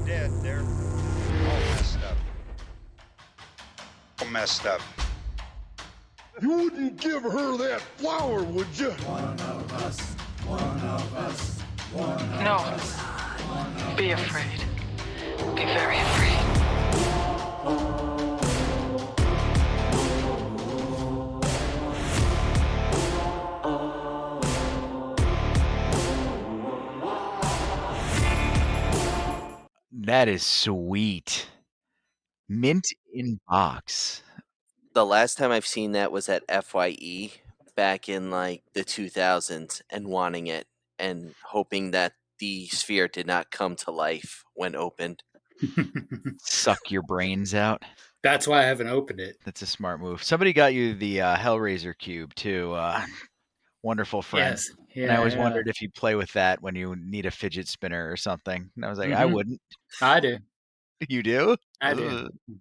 dead. They're all messed up. All messed up. You wouldn't give her that flower, would you? No. Be afraid. Be very afraid. That is sweet. Mint in box. The last time I've seen that was at FYE back in like the 2000s and wanting it and hoping that the sphere did not come to life when opened. Suck your brains out. That's why I haven't opened it. That's a smart move. Somebody got you the Hellraiser cube too. Wonderful friend. Yes. Yeah, and I always yeah. wondered if you play with that when you need a fidget spinner or something. And I was like, I Mhm. wouldn't. I do. You do? I do. Ugh.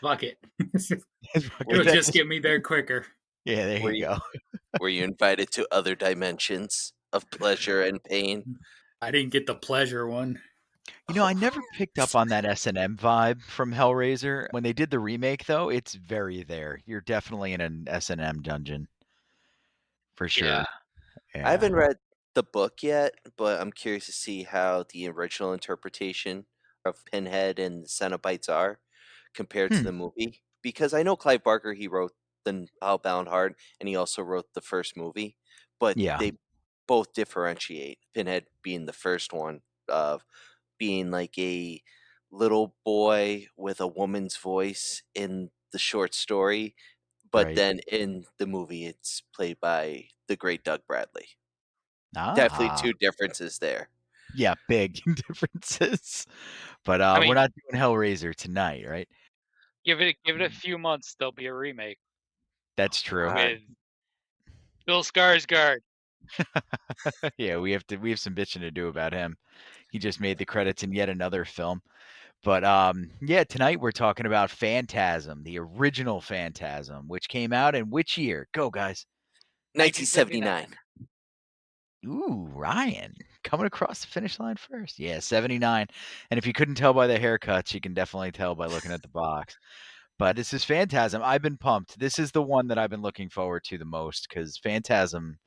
Fuck it. Fuck It'll it. just get me there quicker. Yeah, there Were you go. Were you invited to other dimensions of pleasure and pain? I didn't get the pleasure one. You know, I never picked up on that S&M vibe from Hellraiser. When they did the remake, though, it's very there. You're definitely in an S&M dungeon. For sure. Yeah. Yeah. I haven't read the book yet, but I'm curious to see how the original interpretation of Pinhead and the Cenobites are compared to the movie. Because I know Clive Barker, he wrote the Hellbound Heart, and he also wrote the first movie, but Yeah. they both differentiate. Pinhead being the first one, of being like a little boy with a woman's voice in the short story, but Right. then in the movie, it's played by the great Doug Bradley. Definitely Ah. two differences there. Yeah, big differences. But I we're mean- not doing Hellraiser tonight, right? Give it a few months, there'll be a remake That's true. God. with Bill Skarsgård. Yeah, we have some bitching to do about him. He just made the credits in yet another film. But yeah, tonight we're talking about Phantasm, the original Phantasm, which came out in which year? Go, guys. 1979. Ooh, Ryan coming across the finish line first. Yeah, 79. And if you couldn't tell by the haircuts, you can definitely tell by looking at the box. But this is Phantasm. I've been pumped. This is the one that I've been looking forward to the most because Phantasm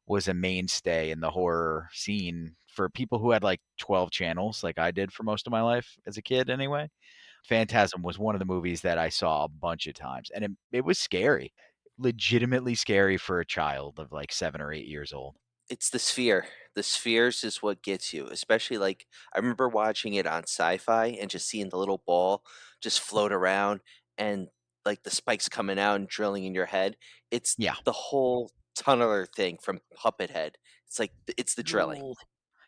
was a mainstay in the horror scene for people who had like 12 channels, like I did for most of my life as a kid anyway. Phantasm was one of the movies that I saw a bunch of times, and it was scary, legitimately scary for a child of like 7 or 8 years old. It's the sphere. The spheres is what gets you, especially like I remember watching it on sci-fi and just seeing the little ball just float around and like the spikes coming out and drilling in your head. It's Yeah. the whole tunneler thing from Puppet Head. It's like it's the drilling.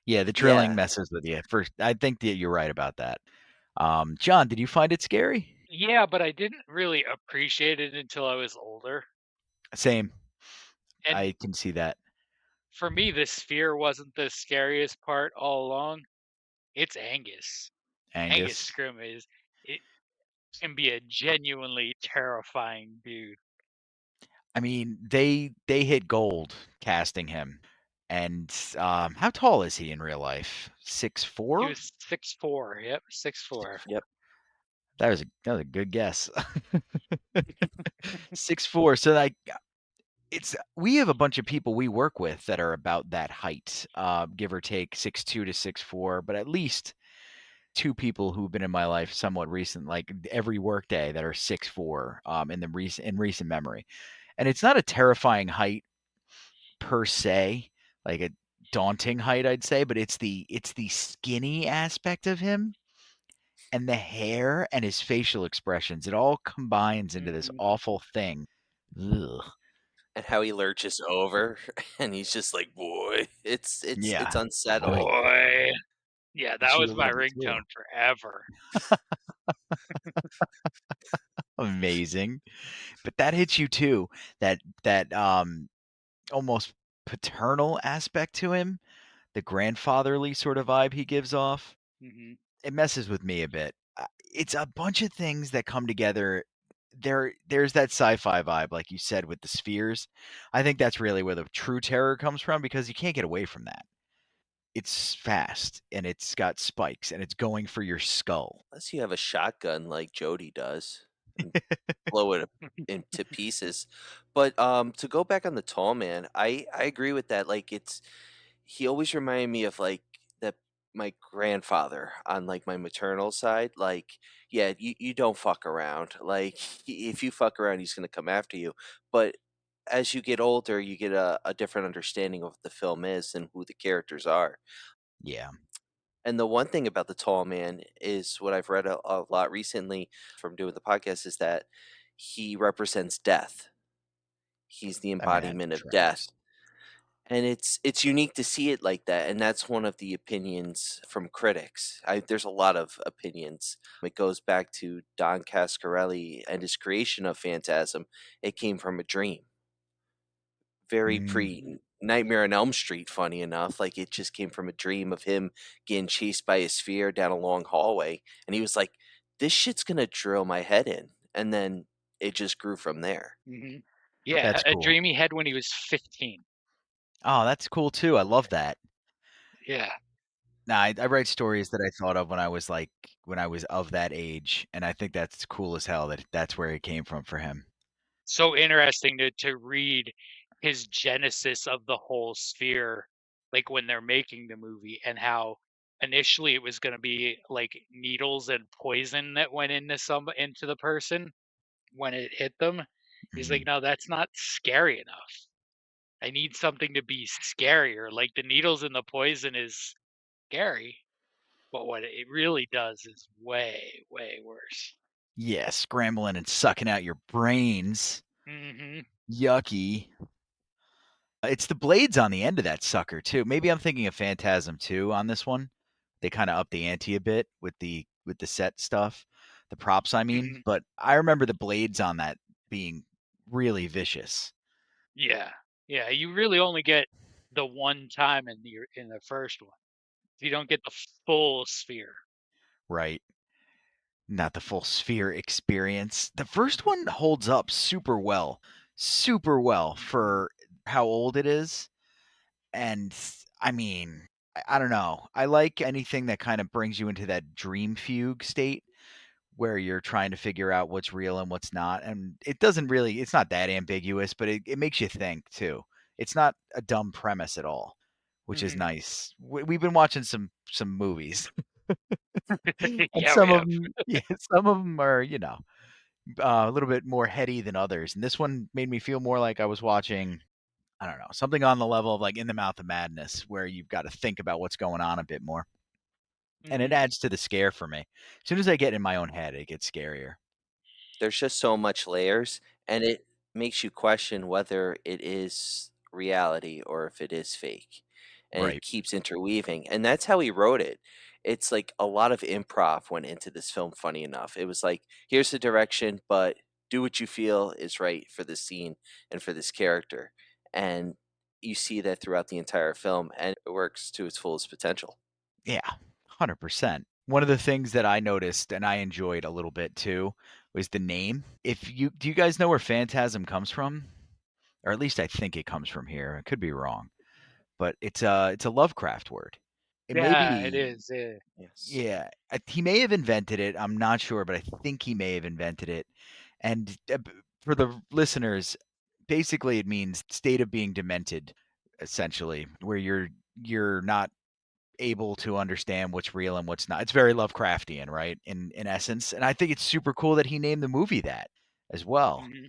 Yeah, the drilling Yeah. messes with you. First, I think that you're right about that. John, did you find it scary? Yeah, but I didn't really appreciate it until I was older. Same. And I can see that. for me, the sphere wasn't the scariest part all along. It's Angus. Angus Scrim it can be a genuinely terrifying dude. I mean, they hit gold casting him. And how tall is he in real life? 6'4"? He was 6'4". Yep, 6'4". Yep. That was a good guess. 6'4". So like we have a bunch of people we work with that are about that height, give or take 6'2" to 6'4", but at least two people who've been in my life somewhat recent, like every workday, that are 6'4", in recent memory. And it's not a terrifying height per se, like a daunting height, I'd say, but it's the skinny aspect of him and the hair and his facial expressions. It all combines into this awful thing. Ugh. And how he lurches over and he's just like, boy, it's unsettling. Boy. Yeah, that She was a my little bit too. ringtone forever. Amazing. But that hits you too. That almost paternal aspect to him, the grandfatherly sort of vibe he gives off. Mhm. It messes with me a bit. It's a bunch of things that come together. There's that sci-fi vibe, like you said, with the spheres. I think that's really where the true terror comes from because you can't get away from that. it's fast and it's got spikes and it's going for your skull. Unless you have a shotgun like Jody does and blow it into pieces. But to go back on the tall man, I agree with that. Like he always reminded me of like that my grandfather on like my maternal side. Like, yeah, you don't fuck around. Like if you fuck around, he's gonna come after you. But as you get older, you get a different understanding of what the film is and who the characters are. Yeah. And the one thing about the tall man is what I've read a lot recently from doing the podcast is that he represents death. He's the I mean, that embodiment of death. tracks. And it's unique to see it like that, and that's one of the opinions from critics. There's a lot of opinions. It goes back to Don Coscarelli and his creation of Phantasm. It came from a dream, very Mm, pre Nightmare on Elm Street. Funny enough, like it just came from a dream of him getting chased by a sphere down a long hallway, and he was like, "This shit's gonna drill my head in," and then it just grew from there. Hmm. Yeah, that's a cool. dream he had when he was 15. Oh, that's cool too. I love that. Yeah. Nah, I write stories that I thought of when I was like when I was of that age, and I think that's cool as hell that that's where it came from for him. So interesting to read his genesis of the whole sphere, like when they're making the movie, and how initially it was going to be like needles and poison that went into the person when it hit them. He's like, Mhm. no, that's not scary enough. I need something to be scarier. Like the needles and the poison is scary, but what it really does is way, way worse. Yeah, scrambling and sucking out your brains. Hmm. Yucky. It's the blades on the end of that sucker too. Maybe I'm thinking of Phantasm 2 on this one. They kind of up the ante a bit with the set stuff, the props I mean, Hmm. but I remember the blades on that being really vicious. Yeah, yeah. You really only get the one time in the first one. You don't get the full sphere. Right. Not the full sphere experience. The first one holds up super well for how old it is. And I mean, I don't know. I like anything that kind of brings you into that dream fugue state where you're trying to figure out what's real and what's not. And it doesn't really, it's not that ambiguous, but it makes you think too. It's not a dumb premise at all, which is Hmm. nice. We've been watching some movies, and Yeah, we some of have. them, yeah, some of them are, a little bit more heady than others. And this one made me feel more like I was watching, I don't know, something on the level of like In the Mouth of Madness, where you've got to think about what's going on a bit more. And it Hmm. adds to the scare for me. As soon as I get in my own head, it gets scarier. There's just so much layers, and it makes you question whether it is reality or if it is fake. And it Right. keeps interweaving. And that's how he wrote it. It's like a lot of improv went into this film, funny enough. It was like, here's the direction, but do what you feel is right for this scene and for this character. And you see that throughout the entire film, and it works to its fullest potential. Yeah. 100%. One of the things that I noticed and I enjoyed a little bit too was the name. If you do you guys know where Phantasm comes from? Or at least I think it comes from here. I could be wrong. But it's a Lovecraft word. It may Yeah, it be. is. Yeah. Yes. Yeah, he may have invented it. I'm not sure, but I think he may have invented it. And for the listeners, basically it means state of being demented, essentially, where you're not able to understand what's real and what's not. It's very Lovecraftian, right? In essence. And I think it's super cool that he named the movie that as well. Hmm.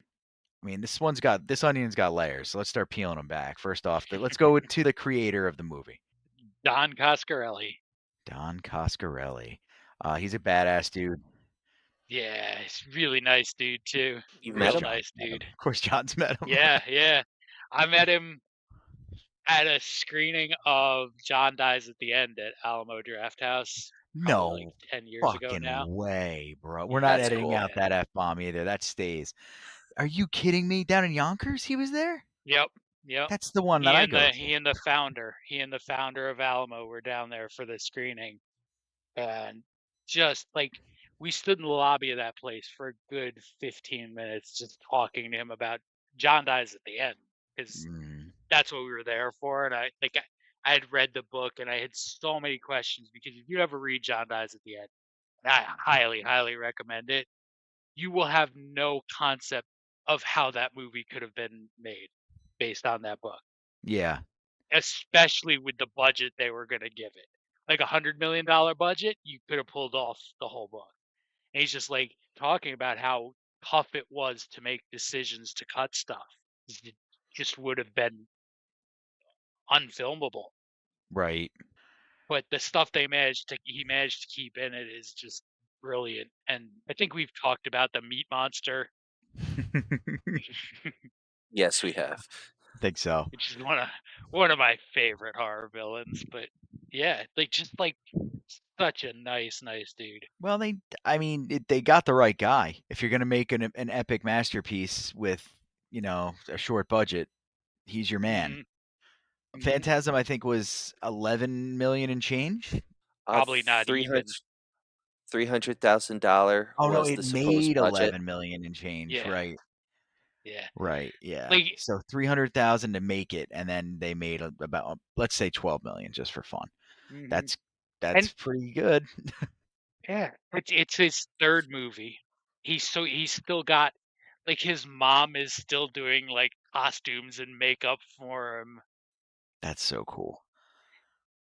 I mean, this onion's got layers. So let's start peeling them back. First off, let's go to the creator of the movie, Don Coscarelli. Don Coscarelli. He's a badass dude. Yeah, he's really nice dude too. You Of course, met Real him? John's nice met him. dude. Of course, John's met him. Yeah, yeah. I met him at a screening of John Dies at the End at Alamo Draft House, probably like No 10 years ago fucking now. way, bro. We're not That's Yeah, editing cool. out yeah. that F bomb either. That stays. Are you kidding me? Down in Yonkers, he was there? Yep, yep. That's the one that I go to. He and the founder of Alamo were down there for the screening, and just like we stood in the lobby of that place for a good 15 minutes just talking to him about John Dies at the End, because Mm, that's what we were there for. And I had read the book and I had so many questions because if you ever read John Dies at the End, and I highly, highly recommend it, you will have no concept of how that movie could have been made based on that book, Yeah. especially with the budget they were going to give it. Like $100 million budget, you could have pulled off the whole book. And he's just like talking about how tough it was to make decisions to cut stuff. It just would have been unfilmable. Right. But the stuff he managed to keep in it is just brilliant. And I think we've talked about the meat monster. Yes, we have. I think so. Which is one of my favorite horror villains. But yeah, like such a nice dude. Well, they got the right guy. If you're gonna make an epic masterpiece with, a short budget, he's your man. Mhm. Phantasm, I think, was 11 million and change. Probably not even. $300,000 Oh no, was it the supposed made budget. 11 million and change. Yeah. Right. Yeah. Right. Yeah. Like, So 300,000 to make it, and then they made about, let's say, 12 million just for fun. mhm. That's And pretty good. yeah, it's his third movie. He's still got like his mom is still doing like costumes and makeup for him. That's so cool.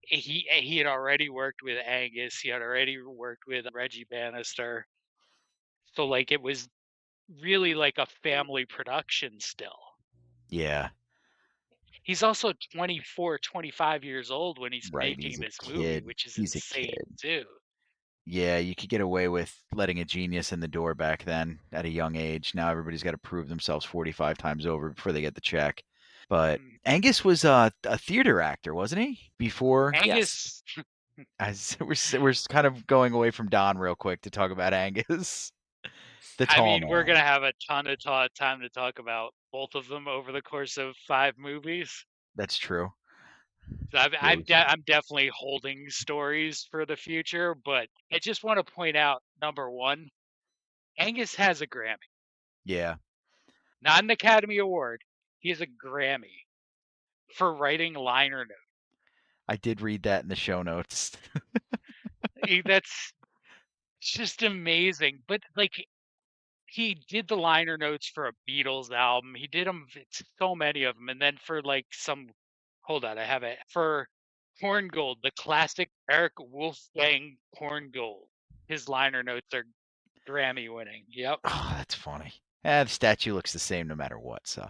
He had already worked with Angus. He had already worked with Reggie Bannister. So like it was really like a family production still. Yeah. He's also 24, 25 years old when he's Right. making He's a this movie, kid. which is He's a insane kid. too. Yeah, you could get away with letting a genius in the door back then at a young age. Now everybody's got to prove themselves 45 times over before they get the check. But Angus was a theater actor, wasn't he? Before Angus. As we're kind of going away from Don real quick to talk about Angus, the I tall mean, man. we're gonna have a ton of time to talk about both of them over the course of 5 movies. That's true. So I'm definitely holding stories for the future, but I just want to point out number one, Angus has a Grammy, Yeah, not an Academy Award. He has a Grammy for writing liner notes. I did read that in the show notes. That's just amazing. But like, he did the liner notes for a Beatles album. He did them, so many of them, and then for like some. Hold on, I have it for Corn Gold, the classic Eric Wolfgang Corn Gold. His liner notes are Grammy winning. Yep. Oh, that's funny. The statue looks the same no matter what, so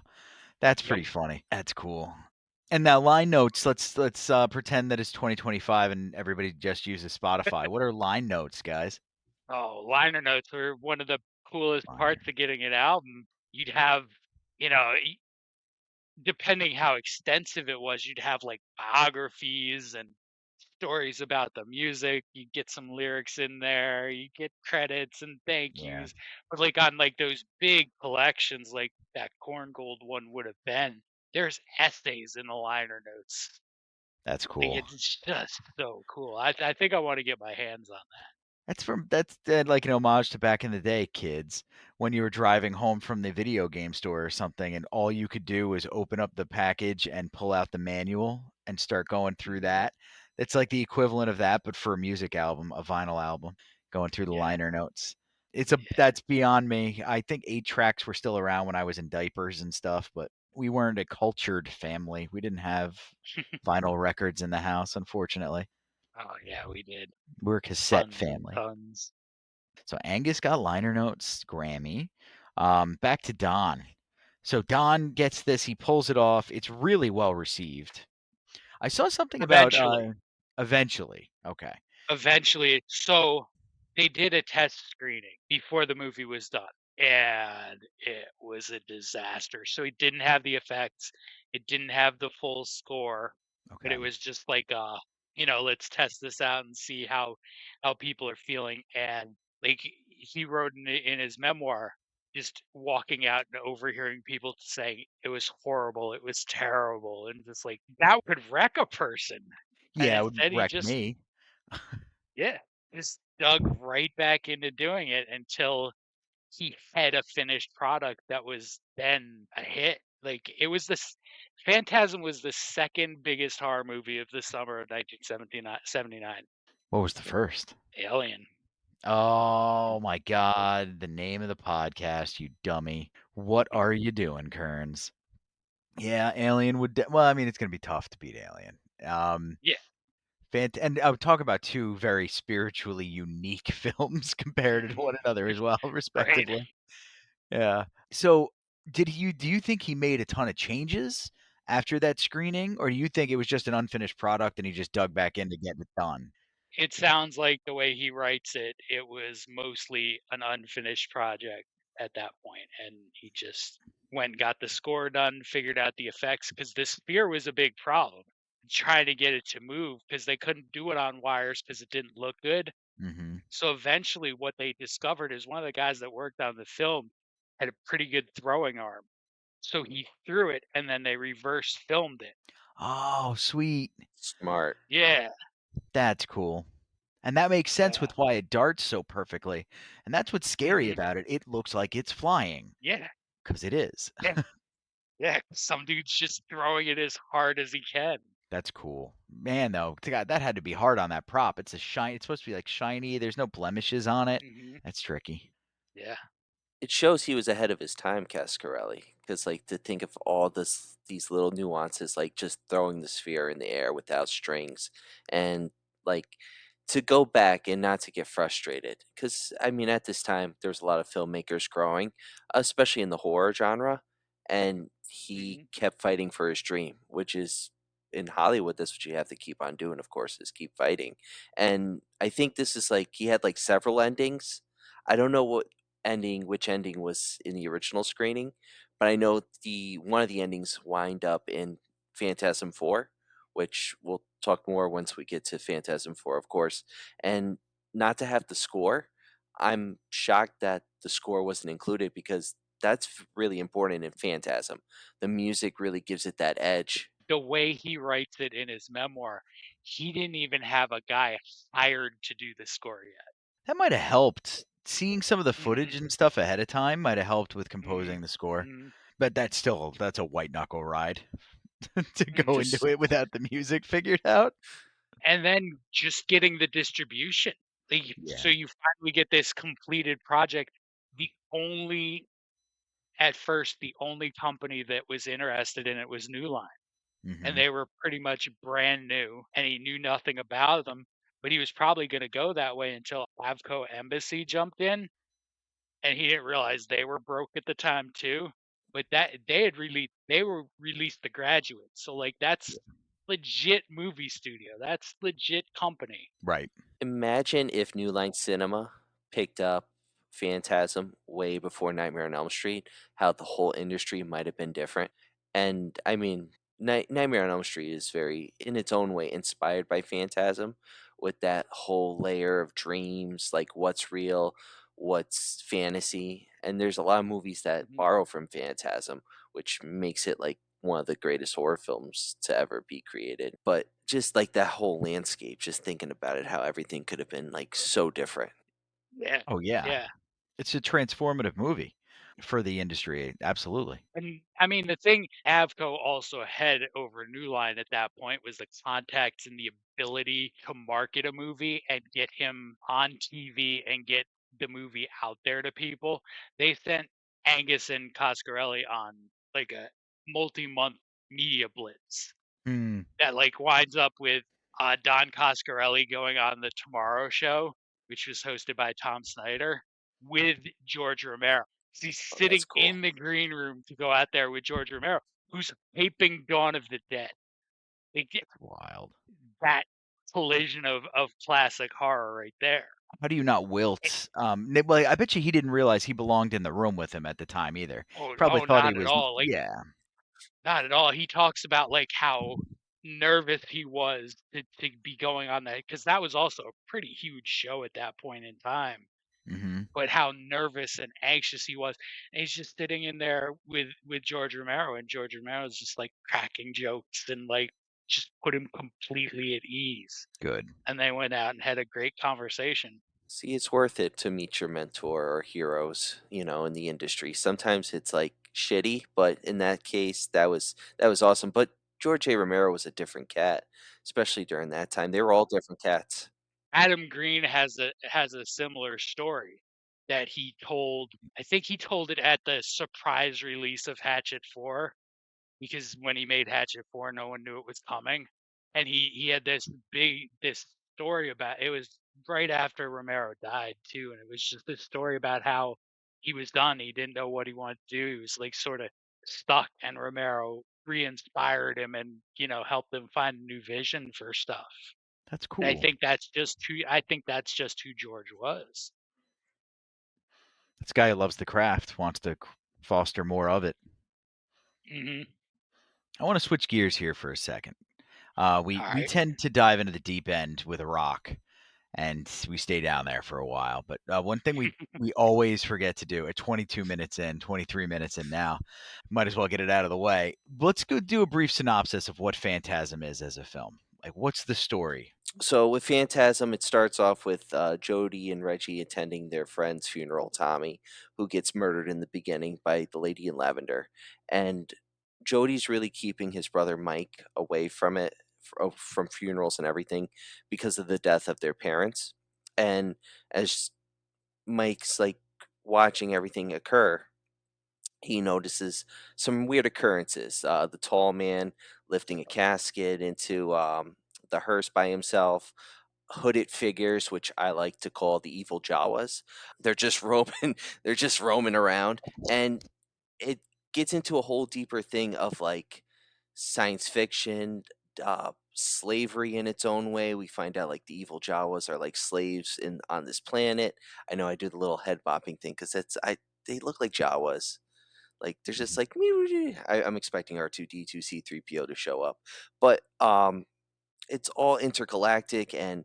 that's pretty funny. That's cool. And now line notes. Let's pretend that it's 2025 and everybody just uses Spotify. What are line notes, guys? Oh, liner notes were one of the coolest parts of getting an album. You'd have, depending how extensive it was, you'd have like biographies and stories about the music. You get some lyrics in there. You get credits and thank yous. But like on like those big collections, like that Corn Gold one would have been, there's essays in the liner notes. That's Like, cool. it's just so cool. I think I want to get my hands on that. That's like an homage to back in the day, kids, when you were driving home from the video game store or something, and all you could do was open up the package and pull out the manual and start going through that. It's like the equivalent of that, but for a music album, a vinyl album, going through the liner notes. That's beyond me. I think 8-tracks were still around when I was in diapers and stuff, but we weren't a cultured family. We didn't have vinyl records in the house, unfortunately. Oh yeah, we did. We're a cassette Tons family. tons. So Angus got liner notes, Grammy. Back to Don. So Don gets this. He pulls it off. It's really well received. I saw something about eventually. Okay. Eventually, so they did a test screening before the movie was done, and it was a disaster. So it didn't have the effects, it didn't have the full score, but it was just like, let's test this out and see how people are feeling. And like he wrote in his memoir, just walking out and overhearing people saying it was horrible, it was terrible, and just like that could wreck a person. And Yeah, it would instead, he wreck just me. just dug right back into doing it until he had a finished product that was then a hit. Like it was this Phantasm was the second biggest horror movie of the summer of 1979. What was the first? Alien. Oh my God, the name of the podcast, you dummy. What are you doing, Kearns? Yeah, Alien would well, I mean, it's gonna be tough to beat Alien. Yeah. And I would talk about two very spiritually unique films compared to one another as well, Right. respectively. Yeah. So, do you think he made a ton of changes after that screening, or do you think it was just an unfinished product and he just dug back in to get it done? It sounds like the way he writes it, it was mostly an unfinished project at that point, and he just went and got the score done, figured out the effects because this sphere was a big problem. Trying to get it to move because they couldn't do it on wires because it didn't look good. Mhm. So eventually, what they discovered is one of the guys that worked on the film had a pretty good throwing arm. So he threw it, and then they reverse filmed it. Oh, sweet. Smart. Yeah, That's cool. And that makes sense yeah, with why it darts so perfectly. And that's what's scary hmm about it. It looks like it's flying yeah, because it is. yeah, yeah. Some dude's just throwing it as hard as he can. That's cool. Man, though, God, that had to be hard on that prop. It's a shine. It's supposed to be like shiny. There's no blemishes on it. Hmm. That's tricky. Yeah. It shows he was ahead of his time, Cascarelli, because like to think of all these little nuances, like just throwing the sphere in the air without strings, and like to go back and not to get frustrated, because I mean at this time there was a lot of filmmakers growing, especially in the horror genre, and he Hmm. kept fighting for his dream, which is in Hollywood. That's what you have to keep on doing, of course, is keep fighting. And I think this is like he had like several endings. I don't know which ending was in the original screening, but I know the one of the endings wind up in Phantasm 4, which we'll talk more once we get to Phantasm 4, of course. And not to have the score, I'm shocked that the score wasn't included because that's really important in Phantasm. The music really gives it that edge. The way he writes it in his memoir, he didn't even have a guy hired to do the score yet. That might have helped. Seeing some of the Hmm. footage and stuff ahead of time might have helped with Hmm. composing the score. Hmm. But that's a white knuckle ride to go Hmm. into Just it without the music figured out. And then just getting the distribution. Like, so Yeah. you finally get this completed project. The only At first, the only company that was interested in it was New Line, and Mhm. they were pretty much brand new, and he knew nothing about them, but he was probably gonna go that way until Avco Embassy jumped in, and he didn't realize they were broke at the time too. But that they were released The Graduate, so, like, that's legit movie studio, that's legit company. Right. imagine if New Line Cinema picked up Phantasm way before Nightmare on Elm Street, how the whole industry might have been different. And I mean, Nightmare on Elm Street is very, in its own way, inspired by Phantasm, with that whole layer of dreams, like what's real, what's fantasy. And there's a lot of movies that Mhm. borrow from Phantasm, which makes it like one of the greatest horror films to ever be created. But just like that whole landscape, just thinking about it, how everything could have been like so different. Yeah, Oh, yeah. yeah. It's a transformative movie for the industry, absolutely. And I mean, the thing Avco also had over New Line at that point was the contacts and the ability to market a movie and get him on TV and get the movie out there to people. They sent Angus and Coscarelli on like a multi-month media blitz Hmm. that like winds up with Don Coscarelli going on the Tomorrow Show, which was hosted by Tom Snyder, with George Romero. He's Oh, sitting that's cool. in the green room to go out there with George Romero, who's taping Dawn of the Dead. They get Wild. that collision of classic horror right there. How do you not It- wilt? Well, I bet you he didn't realize he belonged in the room with him at the time either. Probably oh, thought he not at was all. Like yeah. not at all. He talks about like how nervous he was to be going on that because that was also a pretty huge show at that point in time. Mhm. But how nervous and anxious he was. And he's just sitting in there with George Romero, and George Romero's just like cracking jokes and like just put him completely at ease. Good. And they went out and had a great conversation. See, it's worth it to meet your mentor or heroes, in the industry. Sometimes it's like shitty. But in that case, that was awesome. But George A. Romero was a different cat, especially during that time. They were all different cats. Adam Green has a similar story that he told. I think he told it at the surprise release of Hatchet 4, because when he made Hatchet 4, no one knew it was coming. And he had this story about it. Was right after Romero died too, and it was just this story about how he was done. He didn't know what he wanted to do. He was like sort of stuck, and Romero re-inspired him and helped him find a new vision for stuff. That's And cool. I think that's just who George was. This guy loves the craft, wants to foster more of it. Hmm. I want to switch gears here for a second. We All we right. tend to dive into the deep end with a rock, and we stay down there for a while. But one thing we always forget to do at 22 minutes in, 23 minutes in now, might as well get it out of the way. Let's go do a brief synopsis of what Phantasm is as a film. Like, what's the story? So with Phantasm, it starts off with Jody and Reggie attending their friend's funeral, Tommy, who gets murdered in the beginning by the lady in lavender. And Jody's really keeping his brother Mike away from it, from funerals and everything, because of the death of their parents. And as Mike's like watching everything occur, he notices some weird occurrences. The tall man lifting a casket into the hearse by himself, hooded figures, which I like to call the evil Jawas. They're just roaming. They're just roaming around, and it gets into a whole deeper thing of like science fiction, slavery in its own way. We find out like the evil Jawas are like slaves in on this planet. I know I do the little head bopping thing because they look like Jawas. Like they're just Mhm. like I'm expecting R2D2 C3PO to show up, but it's all intergalactic, and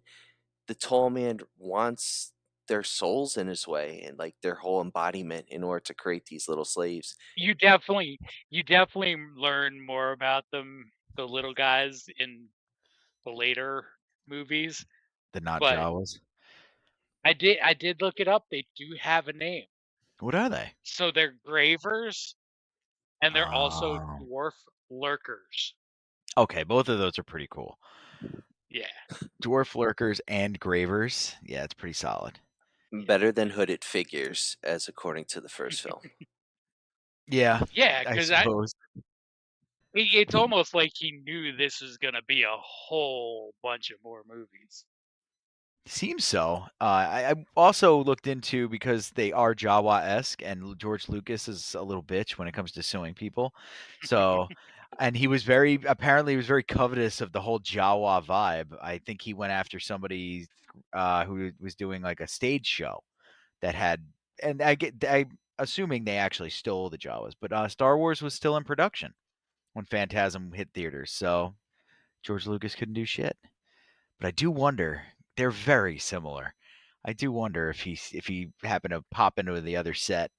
the tall man wants their souls in his way and like their whole embodiment in order to create these little slaves. You definitely learn more about the little guys, in the later movies. The not But Jawas. I did look it up. They do have a name. What are they? So they're gravers, and they're also Oh, dwarf lurkers. okay. Both of those are pretty cool. Yeah. Dwarf lurkers and gravers. Yeah, it's pretty solid. Better than hooded figures, as according to the first film. Yeah, Yeah, I because suppose. it's almost like he knew this was gonna be a whole bunch of more movies. Seems so. I also looked into because they are Jawa-esque, and George Lucas is a little bitch when it comes to suing people. So, and he was very covetous of the whole Jawa vibe. I think he went after somebody who was doing like a stage show that had, and I assuming they actually stole the Jawas, but Star Wars was still in production when Phantasm hit theaters, so George Lucas couldn't do shit. But I do wonder, they're very similar. I do wonder if he happened to pop into the other set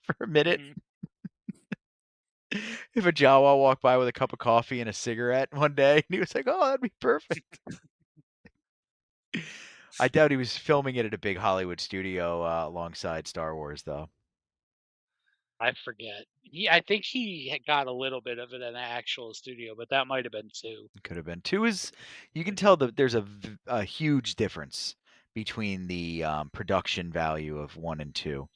for a minute. Mhm. If a Jawa walked by with a cup of coffee and a cigarette one day, and he was like, "Oh, that'd be perfect." I doubt he was filming it at a big Hollywood studio alongside Star Wars, though. I forget. I think he had got a little bit of it in an actual studio, but that might have been two. It could have been. Two is you can tell that there's a huge difference between the production value of one and two.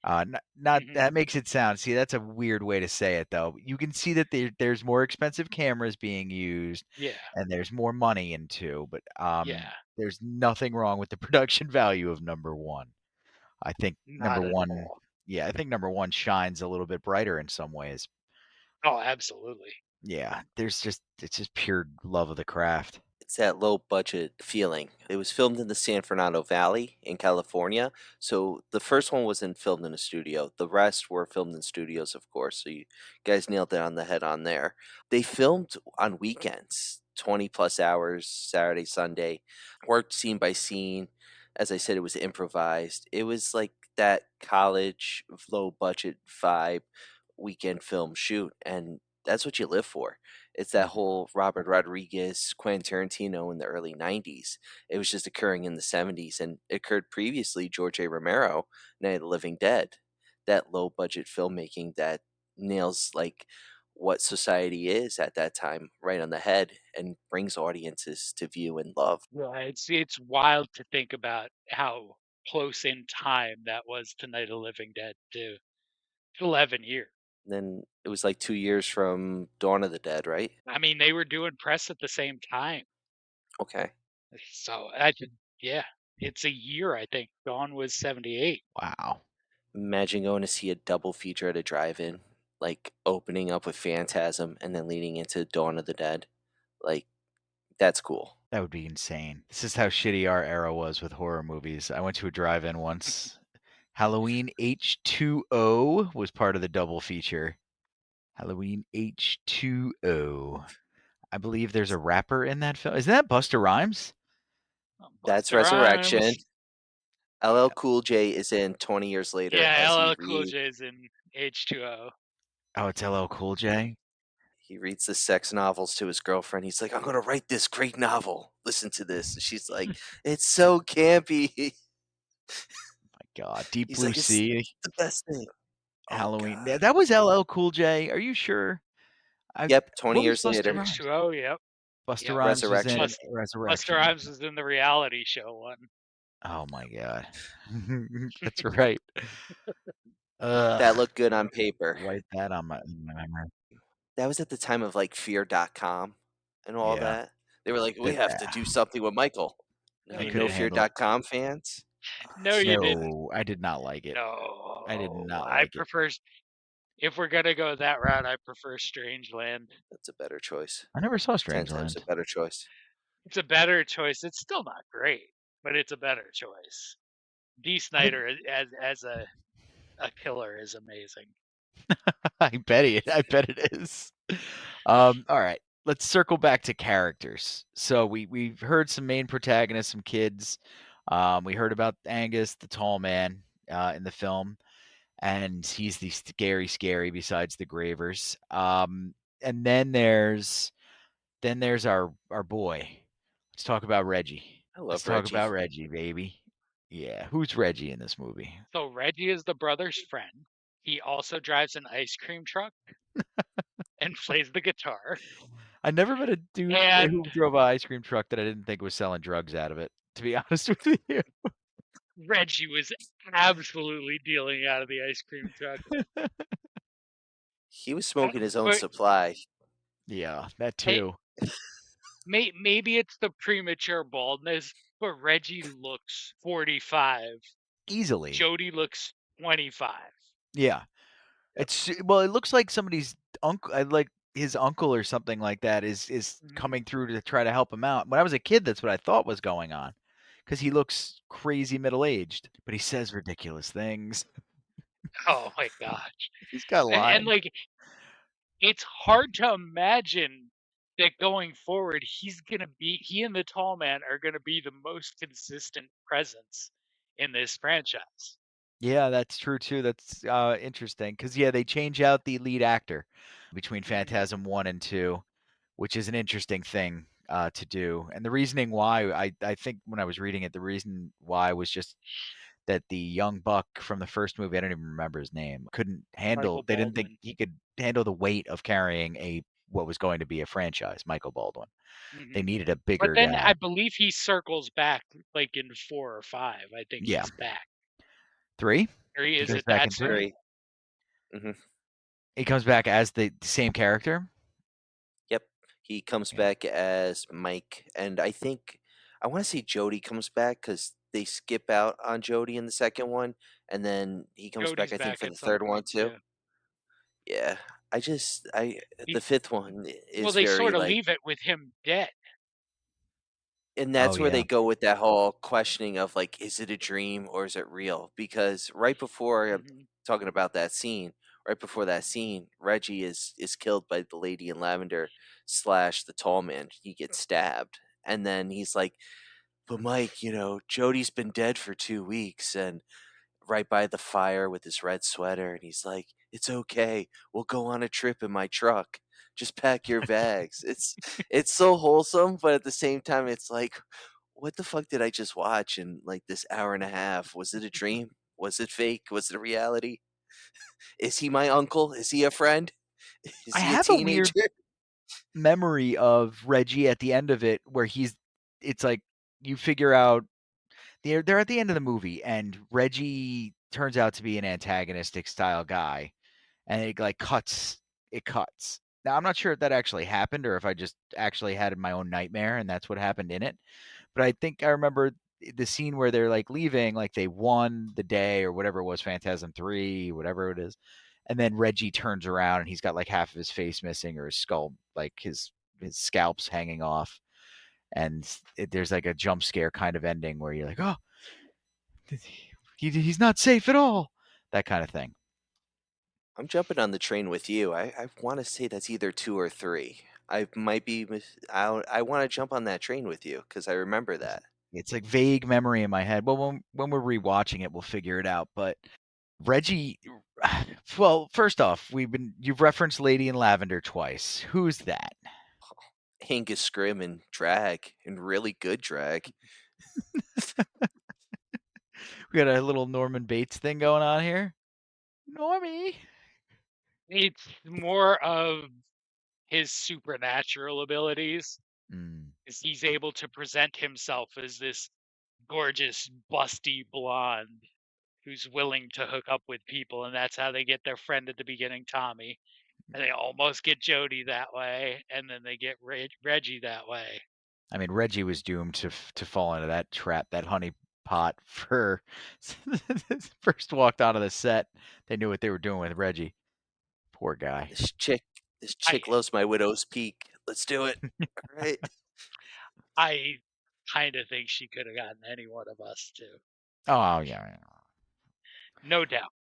Not Hmm. that makes it sound. See, that's a weird way to say it, though. You can see that there's more expensive cameras being used, Yeah. and there's more money in two. But Yeah. there's nothing wrong with the production value of number one. I think number Not at one, all. yeah, I think number one shines a little bit brighter in some ways. Oh, absolutely. Yeah, it's just pure love of the craft. It's that low budget feeling. It was filmed in the San Fernando Valley in California. So the first one wasn't filmed in a studio. The rest were filmed in studios, of course. So you guys nailed it on the head on there. They filmed on weekends, 20 plus hours, Saturday, Sunday, worked scene by scene. As I said, it was improvised. It was like that college, low budget vibe weekend film shoot. And that's what you live for. It's that Mhm. whole Robert Rodriguez, Quentin Tarantino in the early 90s. It was just occurring in the 70s and it occurred previously, George A. Romero, Night of the Living Dead. that low budget filmmaking that nails like what society is at that time right on the head and brings audiences to view and love. Yeah, it's wild to think about how close in time that was to Night of the Living Dead too. 11 years. And then it was like 2 years from Dawn of the Dead, right? I mean, they were doing press at the same time. Okay. So I could, yeah, it's a year. I think Dawn was 78. Wow. Imagine going to see a double feature at a drive-in, like opening up with Phantasm and then leading into Dawn of the Dead. Like, that's cool. That would be insane. This is how shitty our era was with horror movies. I went to a drive-in once. Halloween H2O was part of the double feature. Halloween H2O. I believe there's a rapper in that film. Isn't that Busta Rhymes? That's Busta Resurrection. Rhymes. LL Cool J is in 20 Years Later Yeah, as LL Cool J is in H2O. Oh, it's LL Cool J? he reads the sex novels to his girlfriend. He's like, I'm going to write this great novel. Listen to this. And she's like, it's so campy. My God. Deep He's Blue like, it's Sea, the best thing. Oh, Halloween. God. That was LL Cool J. Are you sure? Yep, 20 what was years Busta later. Rhymes? H2O, yep. Busta Yep. Rhymes was in Resurrection. Resurrection. Busta Rhymes was in the reality show one. Oh my God. That's right. That looked good on paper. Write that on my memory. That was at the time of like fear.com and all Yeah. that. They were like, we have to do something with Michael. No, I mean, you no couldn't handle it. fear.com fans. No, you didn't. No, I did not like it. No, I did not I like it. prefer. If we're gonna go that route, I prefer Strangeland. That's a better choice. I never saw 10 times a Strangeland. better choice. It's a better choice. It's still not great, but it's a better choice. D. Snyder as a killer is amazing. I bet it is. All right. Let's circle back to characters. So we've heard some main protagonists, some kids. We heard about Angus, the tall man, in the film, and he's the scary besides the Gravers. And then there's our boy. Let's talk about Reggie. I love Let's Reggie. talk about Reggie, baby. Yeah, who's Reggie in this movie? So Reggie is the brother's friend. He also drives an ice cream truck and plays the guitar. I never met a dude And who drove an ice cream truck that I didn't think was selling drugs out of it, to be honest with you. Reggie was absolutely dealing out of the ice cream truck. He was smoking his own But- supply. Yeah, that too. Maybe it's the premature baldness, but Reggie looks 45. Easily. Jody looks 25. Yeah. It looks like somebody's uncle, like his uncle or something like that is coming through to try to help him out. When I was a kid, that's what I thought was going on, because he looks crazy middle-aged, but he says ridiculous things. Oh my gosh. He's got lines. And like, it's hard to imagine that going forward, he and the tall man are going to be the most consistent presence in this franchise. Yeah, that's true too. That's interesting because they change out the lead actor between Phantasm 1 and 2, which is an interesting thing to do. And the reasoning why, I think when I was reading it, the reason why was just that the young buck from the first movie, I don't even remember his name, couldn't handle. Michael They didn't think Baldwin. he could handle the weight of carrying what was going to be a franchise, Michael Baldwin. They needed a bigger But then guy. I believe he circles back like in 4 or 5. I think Yeah. he's back. 3? Or is goes it back that in soon? 3. He comes back as the same character. Yep. He comes back as Mike. And I want to say Jody comes back because they skip out on Jody in the second one. And then he comes Jody's back, I think, for at the some third one point, too. yeah. Yeah. The fifth one is Well, they very sort of like. leave it with him dead. And that's Oh, where yeah. they go with that whole questioning of like, is it a dream or is it real? Because right before I'm talking about that scene, right before that scene, Reggie is killed by the lady in lavender / the tall man. He gets stabbed, and then he's like, "But Mike, Jody's been dead for 2 weeks," and right by the fire with his red sweater, and he's like, "It's okay. We'll go on a trip in my truck. Just pack your bags." It's so wholesome, but at the same time, it's like, what the fuck did I just watch in like this hour and a half? Was it a dream? Was it fake? Was it a reality? Is he my uncle? Is he a friend? Is I he a have a weird teenager? memory of Reggie at the end of it where it's like you figure out they're at the end of the movie and Reggie turns out to be an antagonistic style guy and it like cuts. Now I'm not sure if that actually happened or if I just actually had my own nightmare and that's what happened in it. But I think I remember the scene where they're like leaving, like they won the day or whatever it was, Phantasm 3, whatever it is. And then Reggie turns around and he's got like half of his face missing or his skull, like his scalp's hanging off. And there's like a jump scare kind of ending where you're like, oh, he's not safe at all. That kind of thing. I'm jumping on the train with you. I want to say that's either 2 or 3. I might be. I want to jump on that train with you because I remember that. It's like vague memory in my head. Well, when we're rewatching it, we'll figure it out. But Reggie, well, first off, you've referenced Lady in Lavender twice. Who's that? Angus Scrim and drag, and really good drag. We got a little Norman Bates thing going on here. Normie. It's more of his supernatural abilities. Mm. Is he's able to present himself as this gorgeous, busty blonde who's willing to hook up with people, and that's how they get their friend at the beginning, Tommy. And they almost get Jody that way, and then they get Reggie that way. I mean, Reggie was doomed to fall into that trap, that honey pot for first walked onto the set. They knew what they were doing with Reggie. Poor guy. This chick loves my widow's peak. Let's do it. All right. I kind of think she could have gotten any one of us too. Oh yeah. No doubt.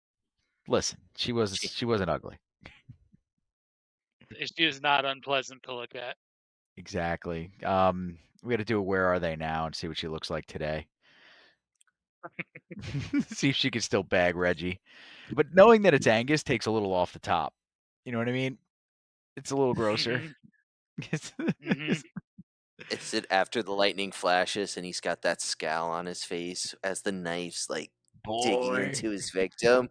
Listen, she wasn't ugly. She is not unpleasant to look at. Exactly. We got to do a Where Are They Now and see what she looks like today. See if she can still bag Reggie. But knowing that it's Angus takes a little off the top. You know what I mean? It's a little grosser. Is it after the lightning flashes and he's got that scowl on his face as the knife's like digging into his victim?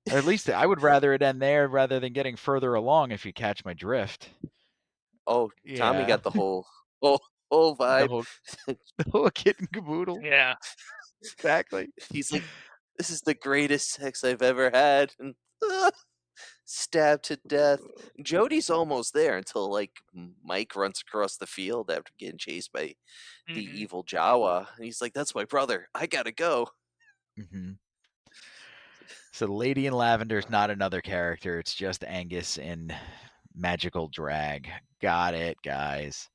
Or at least I would rather it end there rather than getting further along, if you catch my drift. Oh, Yeah. Tommy got the whole vibe. The whole kit and caboodle. Yeah. Exactly. He's like, this is the greatest sex I've ever had. And stabbed to death. Jody's almost there until like Mike runs across the field after getting chased by the evil Jawa. And he's like, that's my brother. I gotta go. Mm-hmm. So the Lady in Lavender is not another character. It's just Angus in magical drag. Got it, guys.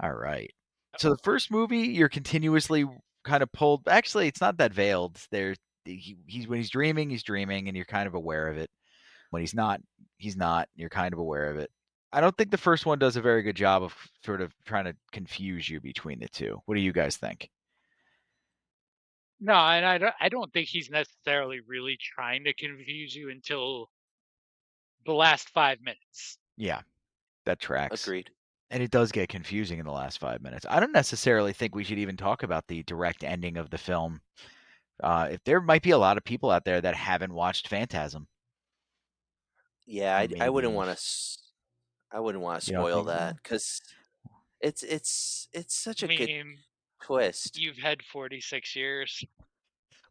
All right. So the first movie, you're continuously kind of pulled. Actually, it's not that veiled. He's when he's dreaming, and you're kind of aware of it. When he's not, You're kind of aware of it. I don't think the first one does a very good job of sort of trying to confuse you between the two. What do you guys think? No, and I don't think he's necessarily really trying to confuse you until the last 5 minutes. Yeah, that tracks. Agreed. And it does get confusing in the last 5 minutes. I don't necessarily think we should even talk about the direct ending of the film. If there might be a lot of people out there that haven't watched Phantasm. Yeah, I wouldn't want to. I wouldn't want to spoil that because it's such a good twist. You've had 46 years,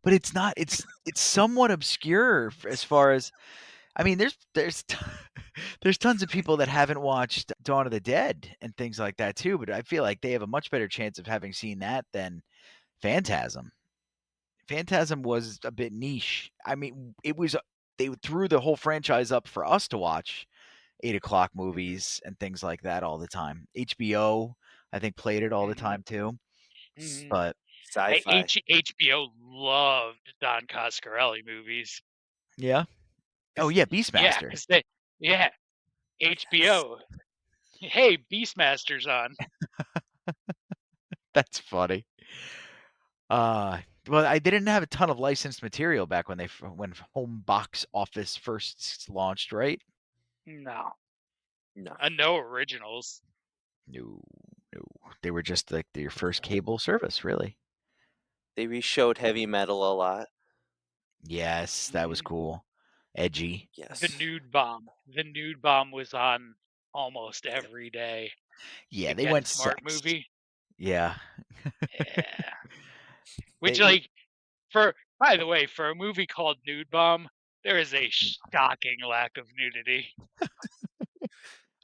but it's not. It's somewhat obscure as far as. I mean, there's tons of people that haven't watched Dawn of the Dead and things like that too. But I feel like they have a much better chance of having seen that than Phantasm. Phantasm was a bit niche. I mean, they threw the whole franchise up for us to watch 8:00 movies and things like that all the time. HBO, I think, played it all the time too. But sci-fi. HBO loved Don Coscarelli movies. Yeah. Oh yeah, Beastmaster. Yeah, HBO. Hey, Beastmaster's on. That's funny. Well, I didn't have a ton of licensed material back when Home Box Office first launched, right? No. No. No originals. No. They were just like your first cable service, really. They reshowed heavy metal a lot. Yes, that was cool. Edgy. The Yes. nude bomb. The nude bomb was on almost every day. Yeah, The they Get went Smart sex. movie. Yeah. Yeah. Which, They like, by the way, for a movie called Nude Bomb, there is a shocking lack of nudity.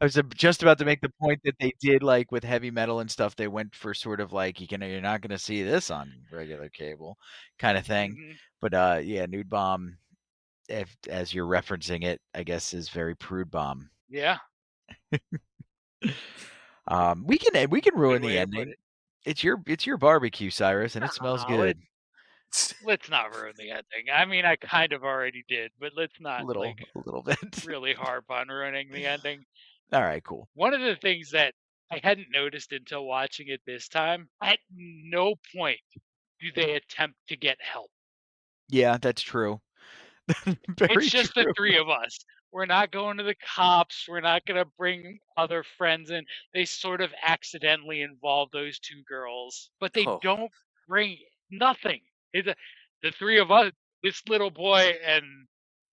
I was just about to make the point that they did, like, with heavy metal and stuff, they went for sort of like, you're not gonna see this on regular cable kinda thing. Hmm. But, yeah, Nude Bomb, if as you're referencing it, I guess, is very prude bomb. Yeah, We can good ruin way the to put ending. it. It's your barbecue, Cyrus, and it smells Nah, good. let's not ruin the ending. I mean, I kind of already did, but let's not like A little bit. really harp on ruining the ending. Alright, cool. One of the things that I hadn't noticed until watching it this time, at no point do they attempt to get help. Yeah, that's true. It's Very just the true. three of us. We're not going to the cops. We're not going to bring other friends in. They sort of accidentally involve those two girls, but they oh don't bring nothing. The three of us, this little boy and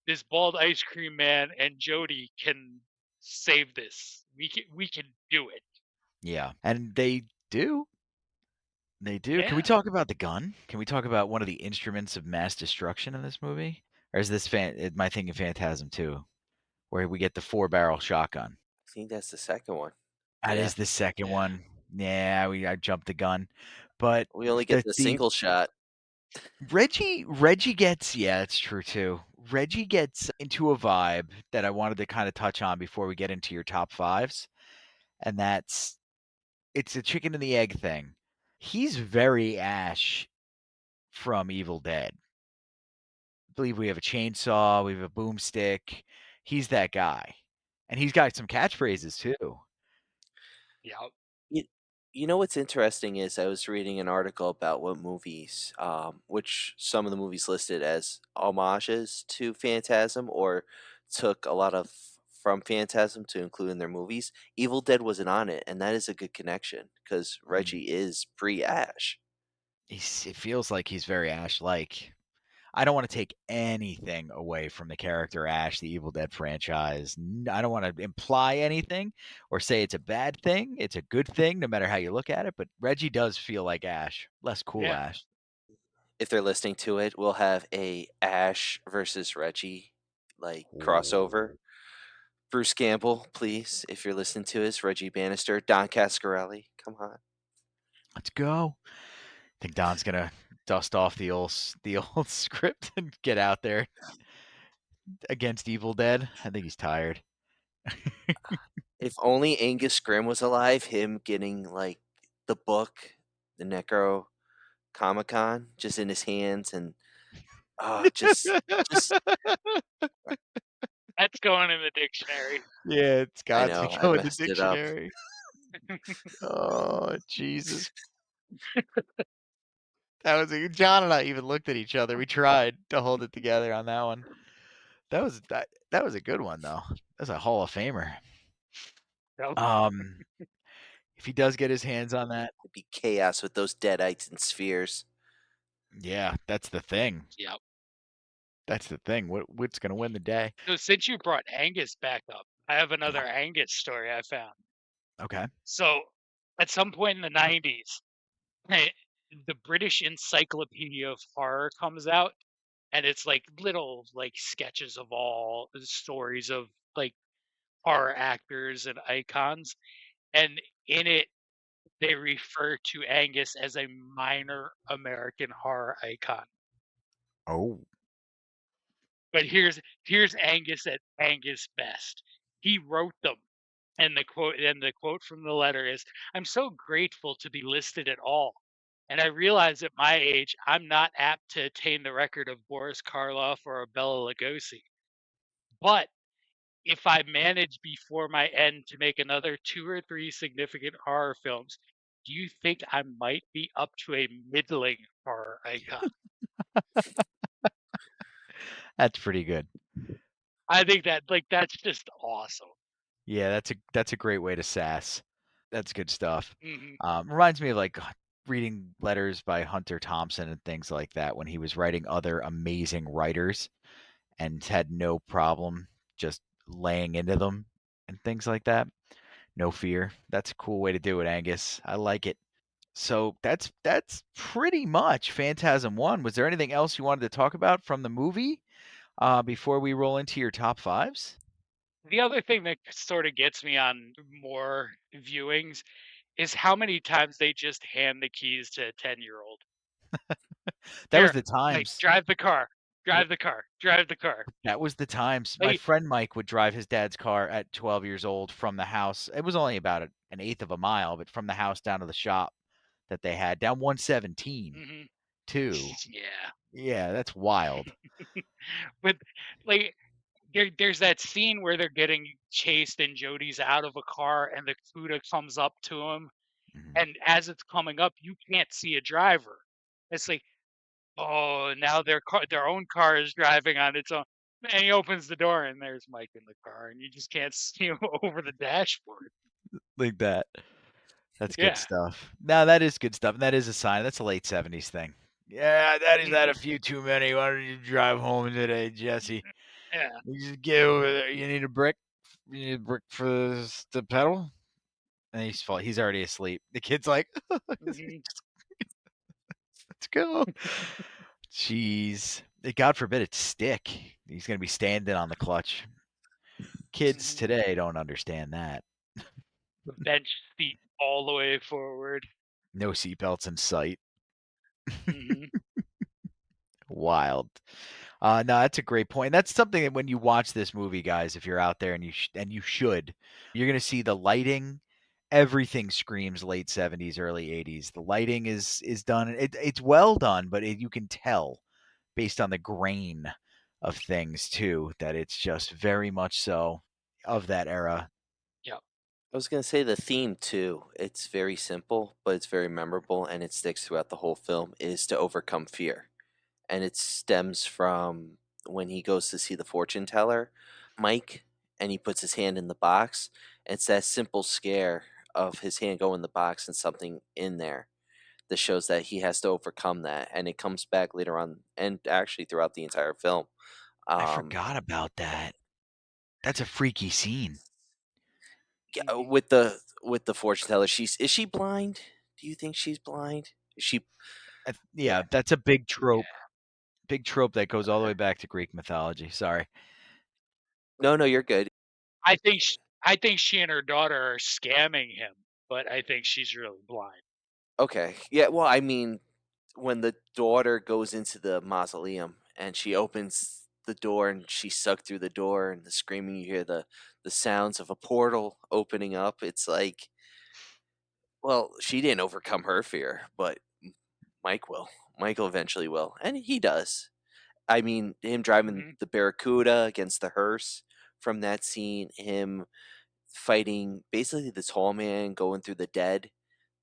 this bald ice cream man and Jody can save this. We can do it. Yeah, and they do. They do. Can we Yeah. talk about the gun? Can we talk about one of the instruments of mass destruction in this movie? Or is this am I thinking Phantasm too, where we get the 4-barrel shotgun? I think that's the second one. That Yeah. is the second Yeah. one. Yeah, I jumped the gun. But We only get the the the single shot. Reggie gets, yeah, it's true too. Reggie gets into a vibe that I wanted to kind of touch on before we get into your top fives, and it's a chicken and the egg thing. He's very Ash from Evil Dead. I believe we have a chainsaw, we have a boomstick. He's that guy. And he's got some catchphrases too. Yeah. You, you know what's interesting is I was reading an article about what movies, which some of the movies listed as homages to Phantasm or took a lot of from Phantasm to include in their movies. Evil Dead wasn't on it, and that is a good connection because Mm. Reggie is pre-Ash. It feels like he's very Ash-like. I don't want to take anything away from the character Ash, the Evil Dead franchise. I don't want to imply anything or say it's a bad thing. It's a good thing, no matter how you look at it. But Reggie does feel like Ash, less cool Yeah. Ash. If they're listening to it, we'll have a Ash versus Reggie like crossover. Ooh. Bruce Campbell, please, if you're listening to us, Reggie Bannister, Don Coscarelli, come on. Let's go. I think Don's gonna dust off the old script and get out there against Evil Dead. I think he's tired. If only Angus Scrimm was alive, him getting like the book, the Necro Comicon, just in his hands, and just That's going in the dictionary. Yeah, it's I got to know I go in the messed it up. dictionary. Oh, Jesus. John and I even looked at each other. We tried to hold it together on that one. That was a good one though. That's a Hall of Famer. Yep. Um, if he does get his hands on that, It'd be chaos with those deadites and spheres. yeah, that's the thing. Yep. That's the thing. What's gonna win the day? So since you brought Angus back up, I have another Angus story I found. Okay. So at some point in the 90s, the British Encyclopedia of Horror comes out, and it's like little like sketches of all the stories of like horror actors and icons. And in it, they refer to Angus as a minor American horror icon. Oh. But here's Angus at Angus best. He wrote them. And the quote from the letter is, "I'm so grateful to be listed at all. And I realize at my age I'm not apt to attain the record of Boris Karloff or of Bela Lugosi. But if I manage before my end to make another 2 or 3 significant horror films, do you think I might be up to a middling horror icon?" That's pretty good. I think that's just awesome. Yeah, that's a great way to sass. That's good stuff. Hmm. Reminds me of like reading letters by Hunter Thompson and things like that when he was writing other amazing writers and had no problem just laying into them and things like that. No fear. That's a cool way to do it, Angus. I like it. So that's pretty much Phantasm 1. Was there anything else you wanted to talk about from the movie before we roll into your top fives? The other thing that sort of gets me on more viewings is how many times they just hand the keys to a 10-year-old. That was Here, the like, times. drive the car, Yep. drive the car, drive the car. That was the times. My Like, friend Mike would drive his dad's car at 12 years old from the house. It was only about an eighth of a mile, but from the house down to the shop that they had down 117 mhm. too. Yeah. Yeah, that's wild. But, like, there's that scene where they're getting chased and Jody's out of a car and the CUDA comes up to him, Mhm. and as it's coming up, you can't see a driver. It's like, oh, now their own car is driving on its own. And he opens the door and there's Mike in the car, and you just can't see him over the dashboard. Like that. That's good Yeah. stuff. No, that is good stuff. And that is a sign. That's a late 70s thing. Yeah, Daddy's had a Mhm. few too many. Why don't you drive home today, Jesse? Yeah. You just get over there. You need a brick? You need a brick for the pedal? And he's already asleep. The kid's like, Mhm. let's go. Jeez. God forbid it stick. He's going to be standing on the clutch. Kids Mhm. today don't understand that. The bench seat all the way forward. No seatbelts in sight. Mhm. Wild. No, that's a great point. That's something that when you watch this movie, guys, if you're out there and you should, you're gonna see the lighting. Everything screams late 70s, early 80s. The lighting is done. It's well done, but you can tell based on the grain of things too that it's just very much so of that era. Yep. I was gonna say the theme too. It's very simple, but it's very memorable, and it sticks throughout the whole film. Is to overcome fear, and it stems from when he goes to see the fortune teller, Mike, and he puts his hand in the box. It's that simple scare of his hand going in the box and something in there that shows that he has to overcome that, and it comes back later on, and actually throughout the entire film. I Um, forgot about that. That's a freaky scene. Mhm. with the fortune teller, is she blind? Do you think she's blind? Is she? Yeah, Yeah. that's a big trope. Yeah. Big trope that goes all the Okay. way back to Greek mythology. Sorry. No, no, you're good. I think she and her daughter are scamming him, but I think she's really blind. Okay. Yeah. Well, I mean, when the daughter goes into the mausoleum and she opens the door and she's sucked through the door and the screaming, you hear the sounds of a portal opening up. It's like, well, she didn't overcome her fear, but Mike will. Michael eventually will, and he does. I mean, him driving Mhm. the Barracuda against the hearse from that scene, him fighting basically the tall man going through the dead,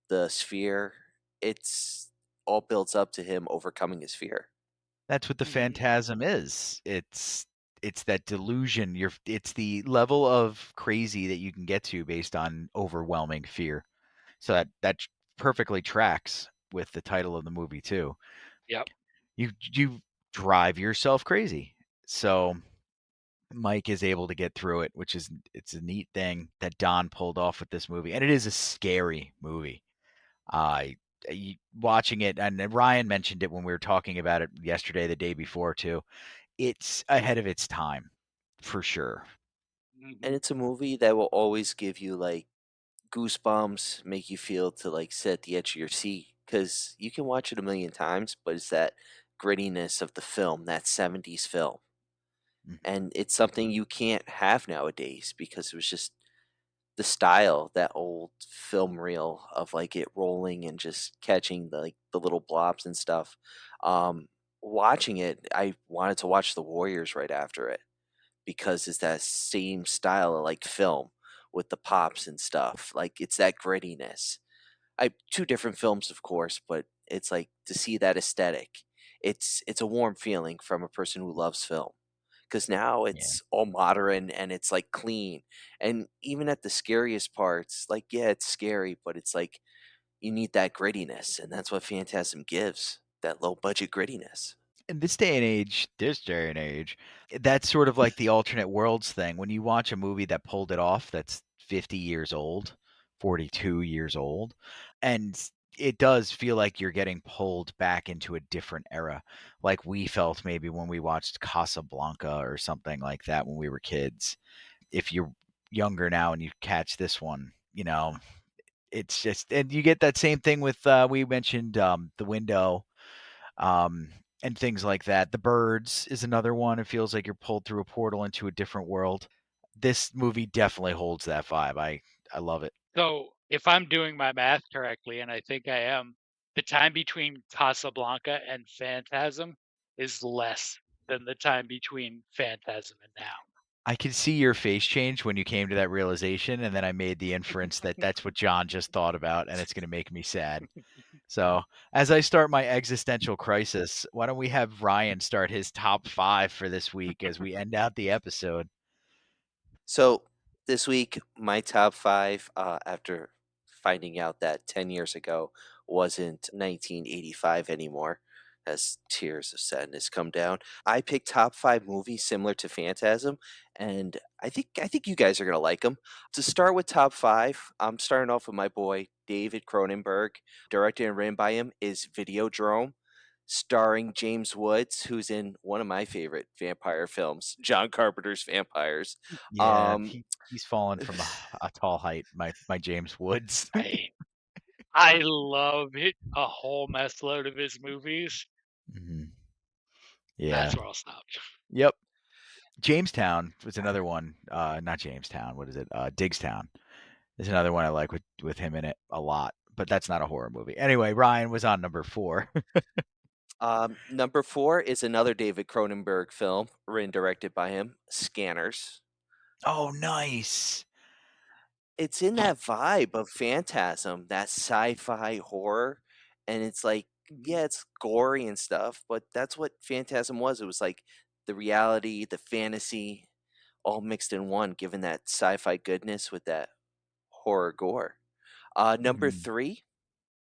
the sphere. It's all builds up to him overcoming his fear. That's what the Mhm. phantasm is. It's that delusion. It's the level of crazy that you can get to based on overwhelming fear. So that perfectly tracks with the title of the movie too. Yep. You drive yourself crazy. So Mike is able to get through it, which is it's a neat thing that Don pulled off with this movie. And it is a scary movie. I watching it, and Ryan mentioned it when we were talking about it yesterday, the day before too. It's ahead of its time, for sure. And Mhm. it's a movie that will always give you like goosebumps, make you feel to like sit at the edge of your seat because you can watch it a million times, but it's that grittiness of the film, that 70s film. Mhm. And it's something you can't have nowadays because it was just the style, that old film reel of like it rolling and just catching the like the little blobs and stuff. Um, Watching it, I wanted to watch The Warriors right after it because it's that same style of like film with the pops and stuff. Like it's that grittiness. I two different films, of course, but it's like to see that aesthetic. It's a warm feeling from a person who loves film because now Yeah. it's all modern and it's like clean. And even at the scariest parts, like yeah, it's scary, but it's like you need that grittiness, and that's what Phantasm gives, that low budget grittiness. In this day and age, that's sort of like the alternate worlds thing. When you watch a movie that pulled it off, that's 50 years old, 42 years old, and it does feel like you're getting pulled back into a different era, like we felt maybe when we watched Casablanca or something like that when we were kids. If you're younger now and you catch this one, it's just, and you get that same thing with we mentioned The Window, and things like that. The Birds is another one. It feels like you're pulled through a portal into a different world. This movie definitely holds that vibe. I love it. So, if I'm doing my math correctly, and I think I am, the time between Casablanca and Phantasm is less than the time between Phantasm and now. I could see your face change when you came to that realization, and then I made the inference that that's what John just thought about, and it's going to make me sad. So, as I start my existential crisis, why don't we have Ryan start his top 5 for this week as we end out the episode? So this week, my top 5, after finding out that 10 years ago wasn't 1985 anymore, as tears of sadness come down, I picked top 5 movies similar to Phantasm, and I think you guys are gonna like them. To start with top 5, I'm starting off with my boy David Cronenberg. Directed and written by him is Videodrome, starring James Woods, who's in one of my favorite vampire films, John Carpenter's Vampires. Yeah, Um, he's fallen from a tall height, my James Woods. I I love it, a whole mess load of his movies. Mhm. Yeah. That's where I'll stop. Yep. Jamestown was another one. Not Jamestown. What is it? Digstown is another one I like with him in it a lot. But that's not a horror movie. Anyway, Ryan was on number 4. Number 4 is another David Cronenberg film, written and directed by him, Scanners. Oh, nice. It's in that vibe of Phantasm, that sci-fi horror, and it's like, yeah, it's gory and stuff, but that's what Phantasm was. It was like the reality, the fantasy, all mixed in one, given that sci-fi goodness with that horror gore. Number Mhm. 3,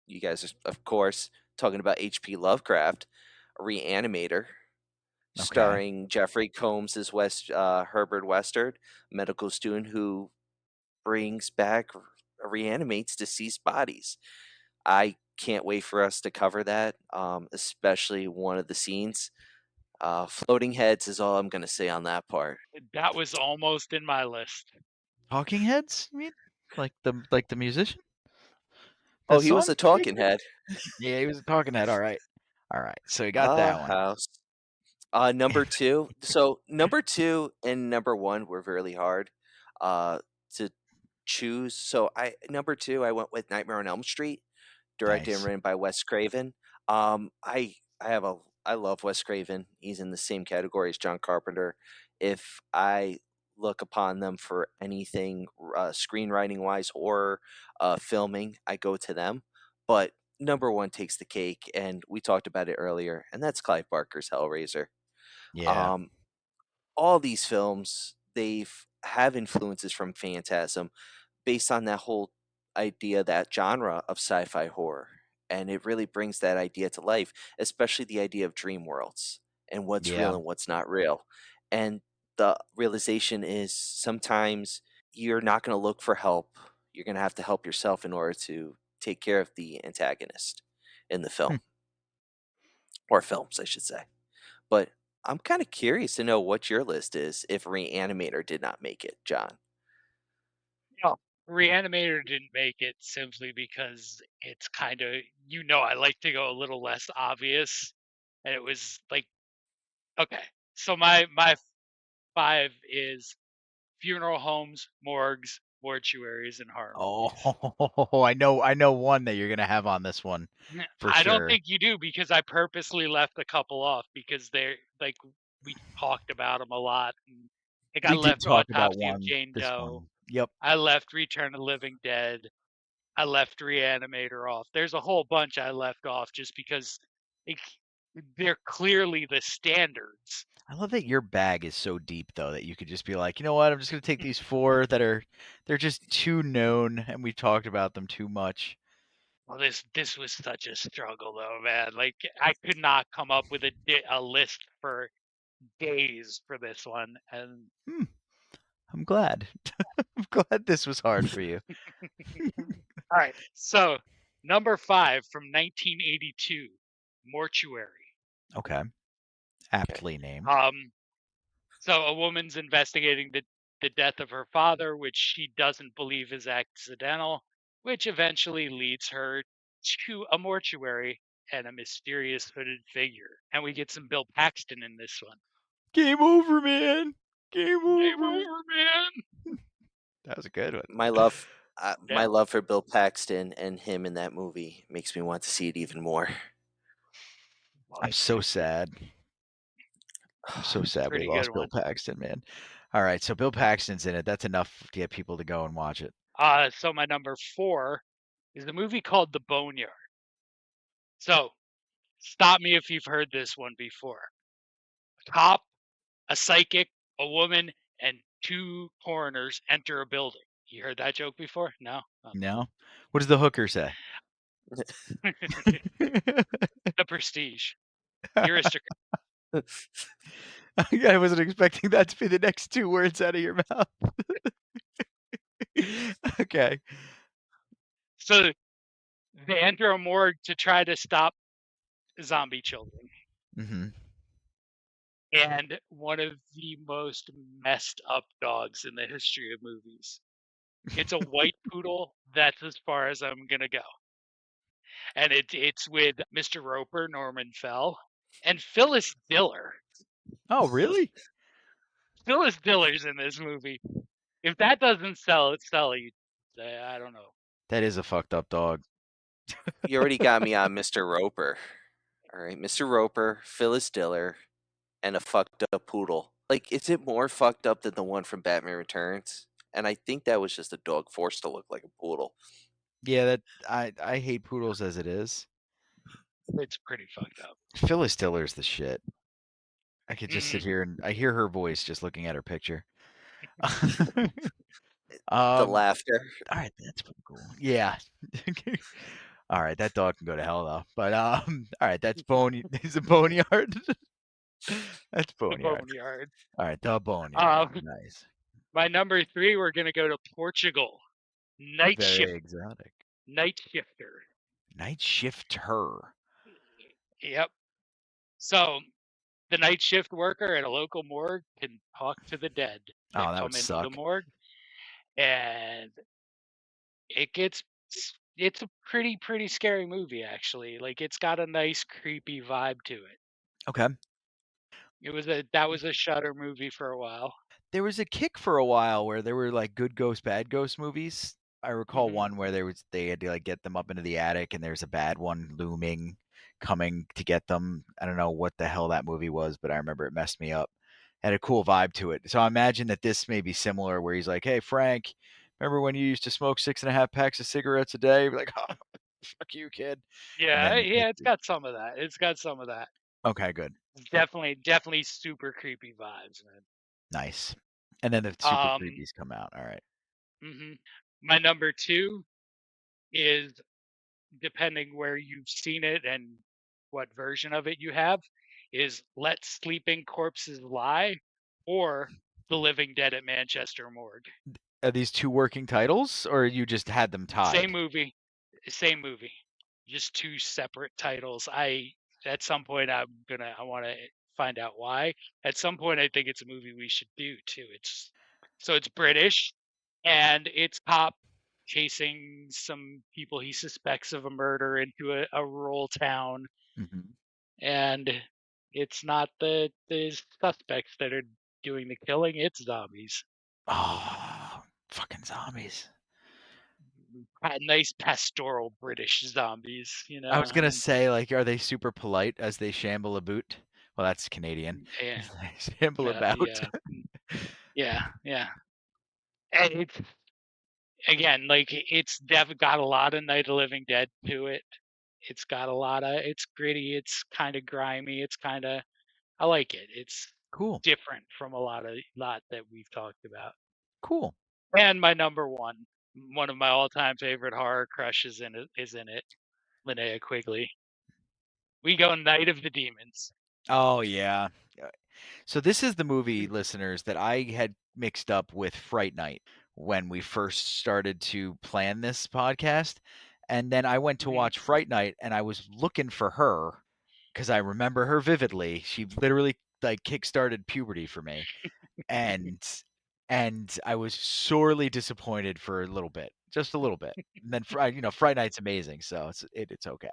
you guys are, of course, talking about H.P. Lovecraft, Reanimator, Okay. starring Jeffrey Combs as Herbert Western, medical student who brings back, reanimates deceased bodies. I can't wait for us to cover that, especially one of the scenes. Floating heads is all I'm going to say on that part. That was almost in my list. Talking Heads, you mean? Like the musician? Oh, The he was song a talking maker? head. Yeah, he was a talking head. All right. All right. So you got Ah, that one. house. Number 2. So number 2 and number 1 were really hard to choose. So I number 2 I went with Nightmare on Elm Street, directed and Nice. written by Wes Craven. I love Wes Craven. He's in the same category as John Carpenter. If I look upon them for anything screenwriting wise, horror, filming, I go to them. But number 1 takes the cake, and we talked about it earlier, and that's Clive Barker's Hellraiser. Yeah. Um, all these films, they've have influences from Phantasm, based on that whole idea, that genre of sci-fi horror, and it really brings that idea to life, especially the idea of dream worlds and what's real Yeah. and what's not real. And the realization is sometimes you're not going to look for help. You're going to have to help yourself in order to take care of the antagonist in the film, Hmm. or films, I should say. But I'm kind of curious to know what your list is if Reanimator did not make it, John. No, Reanimator didn't make it simply because it's kind of, I like to go a little less obvious, and it was like, okay, so my 5 is funeral homes, morgues, mortuaries, and horror movies. Oh, I know one that you're gonna have on this one for I don't sure. think you do, because I purposely left a couple off because they're like, we talked about them a lot. And like, I We did left talk about Autopsy of one. Jane This Doe. one. Yep. I left Return of the Living Dead. I left Reanimator off. There's a whole bunch I left off just because it, they're clearly the standards. I love that your bag is so deep though that you could just be like, you know what, I'm just gonna take these 4 that they're just too known and we've talked about them too much. Well, this was such a struggle, though, man. Like, I could not come up with a list for days for this one, and I'm glad. I'm glad this was hard for you. all right. So, number 5 from 1982, Mortuary. Okay. Aptly named. So a woman's investigating the death of her father, which she doesn't believe is accidental, which eventually leads her to a mortuary and a mysterious hooded figure. And we get some Bill Paxton in this one. Game over, man. Game over. Game over, man. That was a good one. My love, Yeah. my love for Bill Paxton and him in that movie makes me want to see it even more. I'm so sad. I'm so sad we Pretty lost good Bill one. Paxton, man. All right, so Bill Paxton's in it. That's enough to get people to go and watch it. So my number 4 is a movie called The Boneyard. So stop me if you've heard this one before. A cop, a psychic, a woman, and 2 coroners enter a building. You heard that joke before? No? Okay. No? What does the hooker say? The Prestige. The Aristocrat. I wasn't expecting that to be the next 2 words out of your mouth. Okay. So they enter a morgue to try to stop zombie children. Mm-hmm. And one of the most messed up dogs in the history of movies. It's a white poodle. That's as far as I'm going to go. And it's with Mr. Roper, Norman Fell, and Phyllis Diller. Oh, really? Phyllis Diller's in this movie. If that doesn't sell you, I don't know. That is a fucked up dog. You already got me on Mr. Roper. All right, Mr. Roper, Phyllis Diller, and a fucked up poodle. Like, is it more fucked up than the one from Batman Returns? And I think that was just a dog forced to look like a poodle. Yeah, that I hate poodles as it is. It's pretty fucked up. Phyllis Diller's the shit. I could just sit here and I hear her voice just looking at her picture. The laughter. All right, that's pretty cool. Yeah. All right, that dog can go to hell though. But all right, that's bony. Is it boneyard? That's boneyard. Boneyard. All right, the boneyard. Nice. My number 3, we're gonna go to Portugal. Night Very Shift. exotic. Night Shifter. Night Shifter. Yep. So the night shift worker at a local morgue can talk to the dead that Oh, that come would into suck. the morgue, and it's a pretty scary movie actually. Like, it's got a nice creepy vibe to it. Okay. That was a Shudder movie for a while. There was a kick for a while where there were like good ghost, bad ghost movies. I recall one where they had to like get them up into the attic, and there's a bad one looming, coming to get them. I don't know what the hell that movie was, but I remember it messed me up. Had a cool vibe to it. So I imagine that this may be similar, where he's like, "Hey Frank, remember when you used to smoke 6.5 packs of cigarettes a day?" You're like, "Oh, fuck you, kid." Yeah, And then, it's got some of that. It's got some of that. okay, good. Definitely super creepy vibes, man. Nice. And then the super creepies come out. All right. My number 2 is, depending where you've seen it and what version of it you have, is Let Sleeping Corpses Lie or The Living Dead at Manchester Morgue. Are these 2 working titles, or you just had them tied? Same movie. Just 2 separate titles. At some point I want to find out why. At some point I think it's a movie we should do too. It's British, and it's cop chasing some people he suspects of a murder into a rural town. And it's not the suspects that are doing the killing, it's zombies. Oh, fucking zombies. Nice pastoral British zombies, you know. I was gonna say, like, are they super polite as they shamble about? Well, that's Canadian. Yeah. Shamble about. Yeah. And it's, again, like, it's got a lot of Night of the Living Dead to it. It's got a lot of, it's gritty, it's kind of grimy, I like it. It's cool, different from a lot that we've talked about. Cool. And my number 1, one of my all-time favorite horror crushes is in it. Linnea Quigley. We go Night of the Demons. Oh yeah. So this is the movie, listeners, that I had mixed up with Fright Night when we first started to plan this podcast. And then I went to watch Fright Night and I was looking for her because I remember her vividly. She literally like kickstarted puberty for me. And I was sorely disappointed for a little bit, just a little bit. And then Fright Night's amazing, so it's okay.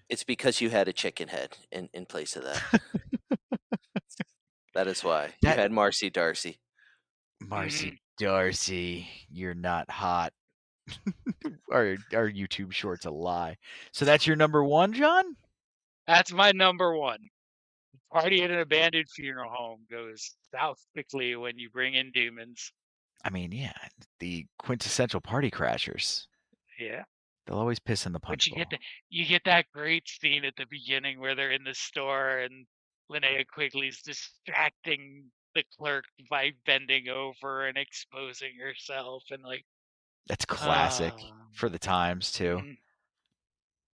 It's because you had a chicken head in place of that. That is why. You That had Marcy Darcy. Marcy Darcy, you're not hot. Our YouTube short's a lie. So that's your number one, John? That's my number one. Party at an abandoned funeral home goes south quickly when you bring in demons. I mean, yeah, the quintessential party crashers. Yeah. They'll always piss in the punch But bowl. you get that great scene at the beginning where they're in the store and Linnea Quigley's distracting the clerk by bending over and exposing herself and like That's classic for the times too.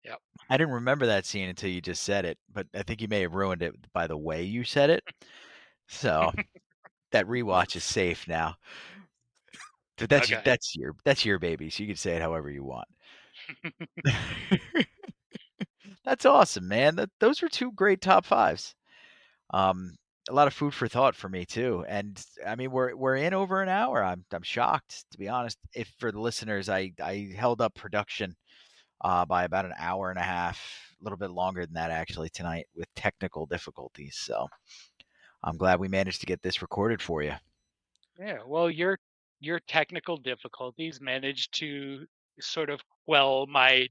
Yep. I didn't remember that scene until you just said it, but I think you may have ruined it by the way you said it. So that rewatch is safe now. But that's your baby, so you can say it however you want. That's awesome, man. Those were two great top fives. A lot of food for thought for me too. And I mean, we're in over an hour. I'm shocked, to be honest. If for the listeners, I held up production by about an hour and a half, a little bit longer than that actually tonight with technical difficulties. So I'm glad we managed to get this recorded for you. Yeah, well, your technical difficulties managed to sort of quell my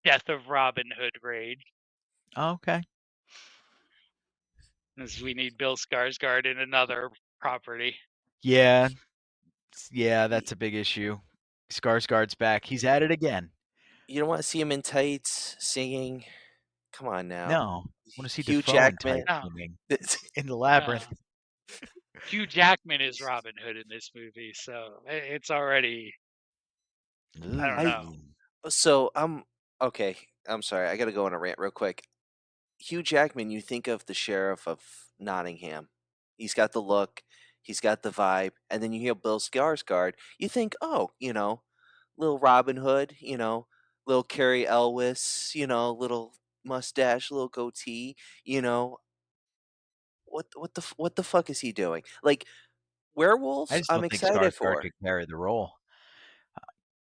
Death of Robin Hood rage. Okay. As we need Bill Skarsgård in another property. Yeah, that's a big issue. Skarsgård's back. He's at it again. You don't want to see him in tights singing. Come on now. No, I want to see Hugh Defoe in Jackman. tight singing in the labyrinth. Hugh Jackman is Robin Hood in this movie, so it's already. I don't know. So okay. I'm sorry. I got to go on a rant real quick. Hugh Jackman, you think of the sheriff of Nottingham. He's got the look, he's got the vibe, and then you hear Bill Skarsgård. You think, oh, little Robin Hood, little Carrie Elwes, little mustache, little goatee, what the fuck is he doing? Like werewolf, I just I'm don't think excited Skarsgård for. could carry the role.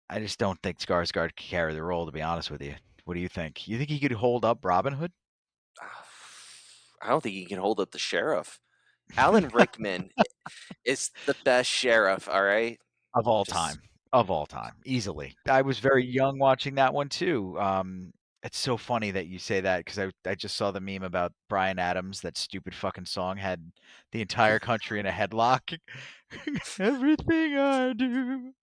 I just don't think Skarsgård could carry the role, to be honest with you. What do you think? You think he could hold up Robin Hood? I don't think he can hold up the sheriff. Alan Rickman is the best sheriff, all right? Of all time. Of all time. Easily. I was very young watching that one too. It's so funny that you say that because I just saw the meme about Bryan Adams. That stupid fucking song had the entire country in a headlock. Everything I do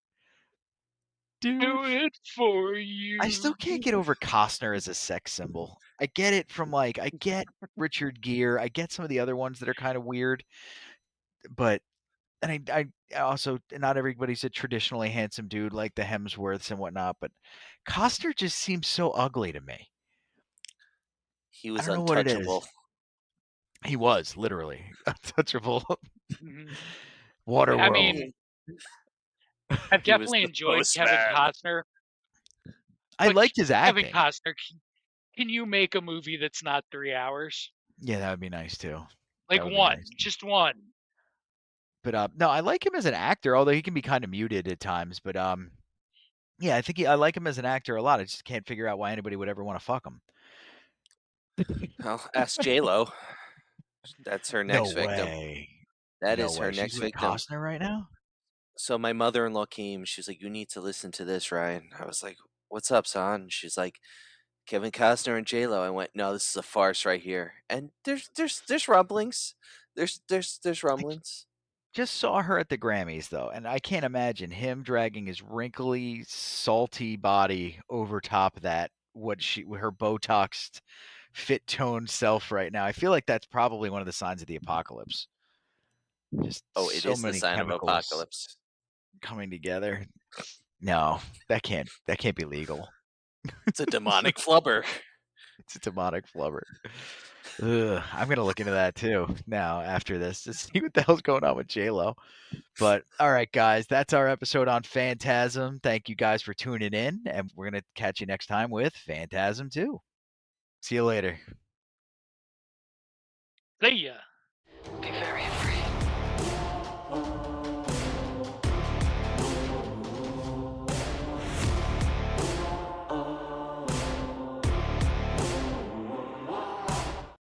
it for you. I still can't get over Costner as a sex symbol. I get it from I get Richard Gere. I get some of the other ones that are kind of weird, but and I also not everybody's a traditionally handsome dude like the Hemsworths and whatnot, but Costner just seems so ugly to me. He was I don't know what it untouchable. is. He was literally untouchable. Waterworld. I mean, I've definitely enjoyed Kevin Costner. I liked his acting. Kevin Costner, can you make a movie that's not 3 hours? Yeah, that would be nice too. Like one, just one. But no, I like him as an actor, although he can be kind of muted at times. But yeah, I think I like him as an actor a lot. I just can't figure out why anybody would ever want to fuck him. Well, ask J-Lo. That's her next victim. Way. That is her next victim. Costner right now? So my mother-in-law came. She was like, "You need to listen to this, Ryan." I was like, "What's up, son?" She's like, "Kevin Costner and J-Lo." I went, "No, this is a farce right here." And there's rumblings. There's rumblings. Just saw her at the Grammys though, and I can't imagine him dragging his wrinkly, salty body over top of that her Botoxed, fit toned self right now. I feel like that's probably one of the signs of the apocalypse. Just it so is many the sign of chemicals apocalypse coming together. No, that can't be legal. It's a demonic flubber. It's a demonic flubber. Ugh, I'm gonna look into that too now after this to see what the hell's going on with J-Lo. But all right, guys, that's our episode on Phantasm. Thank you guys for tuning in, and we're gonna catch you next time with Phantasm 2. See you later. See ya. Be